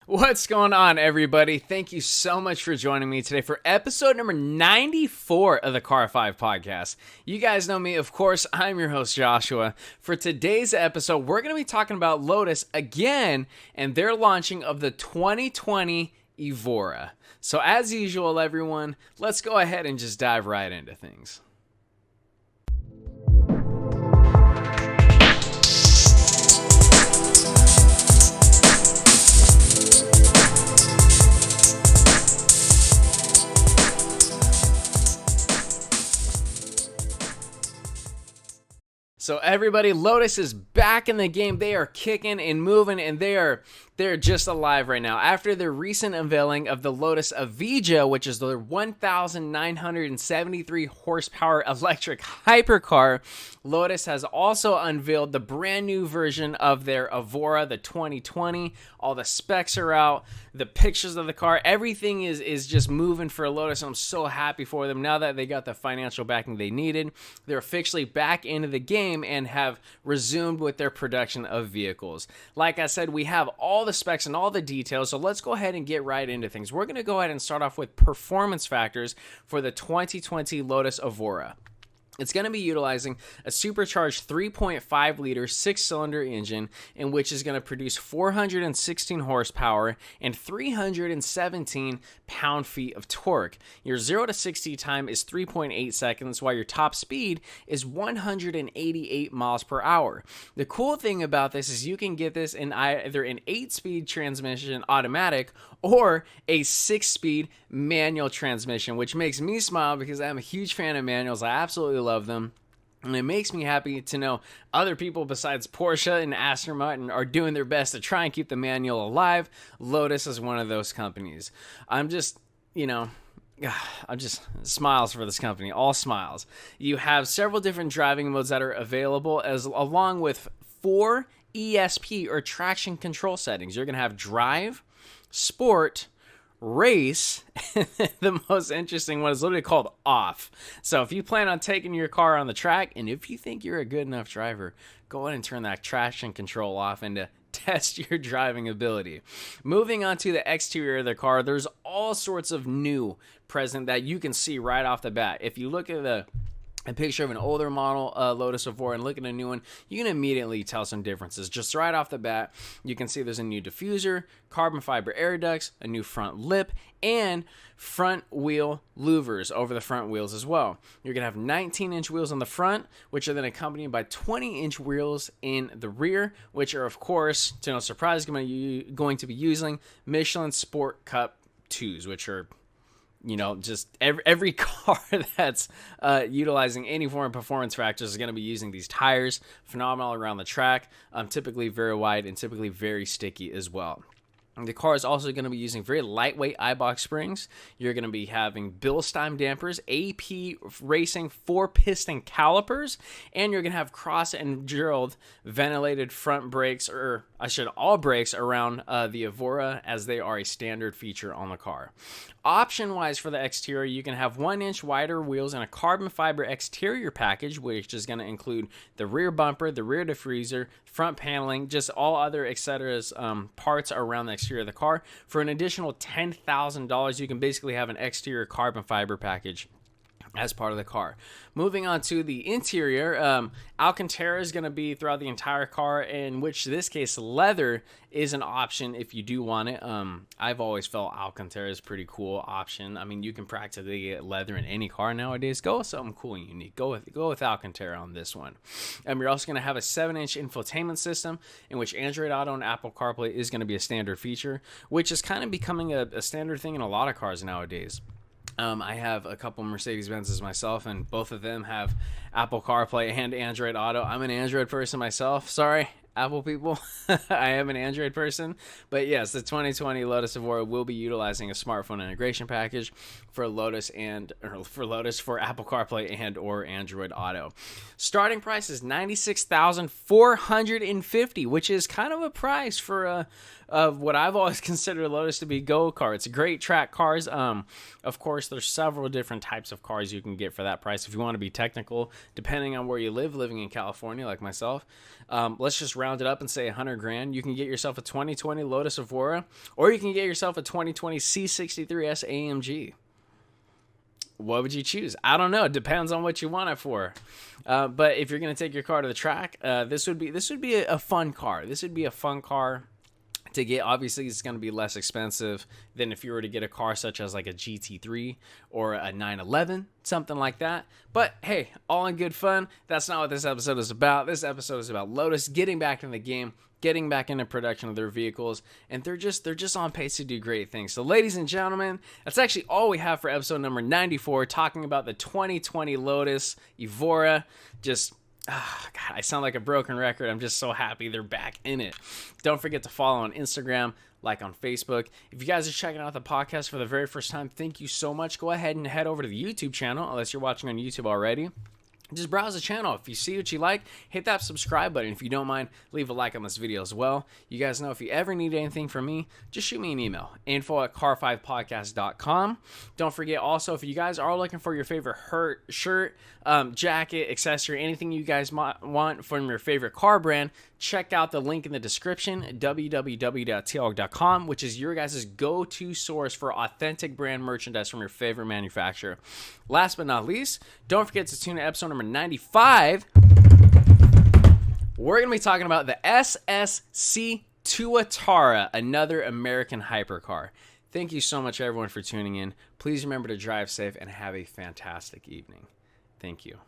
What's going on, everybody? Thank you so much for joining me today for episode number 94 of the Car 5 podcast. You guys know me, of course. I'm your host, Joshua. For today's episode, we're going to be talking about Lotus again and their launching of the 2020 Evora. So as usual, everyone, let's go ahead and just dive right into things. So everybody, Lotus is back in the game. They are kicking and moving, and they're just alive right now. After their recent unveiling of the Lotus Evija, which is their 1,973 horsepower electric hypercar, Lotus has also unveiled the brand new version of their Evora, the 2020. All the specs are out, the pictures of the car, everything is just moving for Lotus. I'm so happy for them. Now that they got the financial backing they needed, they're officially back into the game and have resumed with their production of vehicles. Like I said, we have all the specs and all the details, so let's go ahead and get right into things. We're going to go ahead and start off with performance factors for the 2020 Lotus Evora. It's going to be utilizing a supercharged 3.5 liter 6-cylinder engine, in which is going to produce 416 horsepower and 317 pound-feet of torque. Your 0 to 60 time is 3.8 seconds, while your top speed is 188 miles per hour. The cool thing about this is you can get this in either an 8-speed transmission automatic or a 6-speed manual transmission, which makes me smile because I'm a huge fan of manuals. I absolutely love them. And it makes me happy to know other people besides Porsche and Aston Martin are doing their best to try and keep the manual alive. Lotus is one of those companies. I'm just smiles for this company, all smiles. You have several different driving modes that are available, along with 4 ESP or traction control settings. You're going to have drive, sport, race, and the most interesting one is literally called off. So if you plan on taking your car on the track, and if you think you're a good enough driver, go ahead and turn that traction control off and to test your driving ability. Moving on to the exterior of the car, there's all sorts of new present that you can see right off the bat. If you look at a picture of an older model Lotus Evora and look at a new one, you can immediately tell some differences. Just right off the bat, you can see there's a new diffuser, carbon fiber air ducts, a new front lip, and front wheel louvers over the front wheels as well. You're going to have 19-inch wheels on the front, which are then accompanied by 20-inch wheels in the rear, which are, of course, to no surprise, going to be using Michelin Sport Cup 2s, which are just every car that's utilizing any form of performance factors is going to be using these tires. Phenomenal around the track, typically very wide and typically very sticky as well. The car is also going to be using very lightweight eye-box springs. You're going to be having Bilstein dampers, AP Racing 4-piston calipers, and you're going to have cross and drilled ventilated front brakes, or all brakes around the Evora, as they are a standard feature on the car. Option-wise for the exterior, you can have 1-inch wider wheels and a carbon fiber exterior package, which is going to include the rear bumper, the rear diffuser, front paneling, just all other etc. Parts around the exterior of the car. For an additional $10,000, you can basically have an exterior carbon fiber package as part of the car. Moving on to the interior, Alcantara is going to be throughout the entire car, in which this case leather is an option if you do want it. I've always felt Alcantara is a pretty cool option. I mean, you can practically get leather in any car nowadays. Go with something cool and unique. Go with Alcantara on this one. You're also going to have a 7-inch infotainment system, in which Android Auto and Apple CarPlay is going to be a standard feature, which is kind of becoming a standard thing in a lot of cars nowadays. I have a couple Mercedes-Benzes myself, and both of them have Apple CarPlay and Android Auto. I'm an Android person myself. Sorry, Apple people. I am an Android person. But yes, the 2020 Lotus Evora will be utilizing a smartphone integration package for Lotus for Apple CarPlay and or Android Auto. Starting price is $96,450, which is kind of a price for of what I've always considered Lotus to be go-karts. Great track cars. Of course, there's several different types of cars you can get for that price if you want to be technical, depending on where you live, living in California like myself. Let's just round it up and say 100 grand. You can get yourself a 2020 Lotus Evora, or you can get yourself a 2020 C63S AMG. What would you choose? I don't know. It depends on what you want it for. But if you're going to take your car to the track, this would be a fun car. This would be a fun car to get. Obviously, it's going to be less expensive than if you were to get a car such as like a GT3 or a 911, something like that. But hey, all in good fun. That's not what this episode is about. This episode is about Lotus getting back in the game, getting back into production of their vehicles, and they're just on pace to do great things. So ladies and gentlemen, that's actually all we have for episode number 94, talking about the 2020 Lotus Evora. God, I sound like a broken record. I'm just so happy they're back in it. Don't forget to follow on Instagram, like on Facebook. If you guys are checking out the podcast for the very first time, thank you so much. Go ahead and head over to the YouTube channel, unless you're watching on YouTube already. Just browse the channel. If you see what you like, hit that subscribe button. If you don't mind, leave a like on this video as well. You guys know if you ever need anything from me, just shoot me an email, info@car5podcast.com. Don't forget also, if you guys are looking for your favorite shirt, jacket, accessory, anything you guys might want from your favorite car brand, check out the link in the description, www.tlog.com, which is your guys' go-to source for authentic brand merchandise from your favorite manufacturer. Last but not least, don't forget to tune in to episode number 95. We're going to be talking about the SSC Tuatara, another American hypercar. Thank you so much, everyone, for tuning in. Please remember to drive safe and have a fantastic evening. Thank you.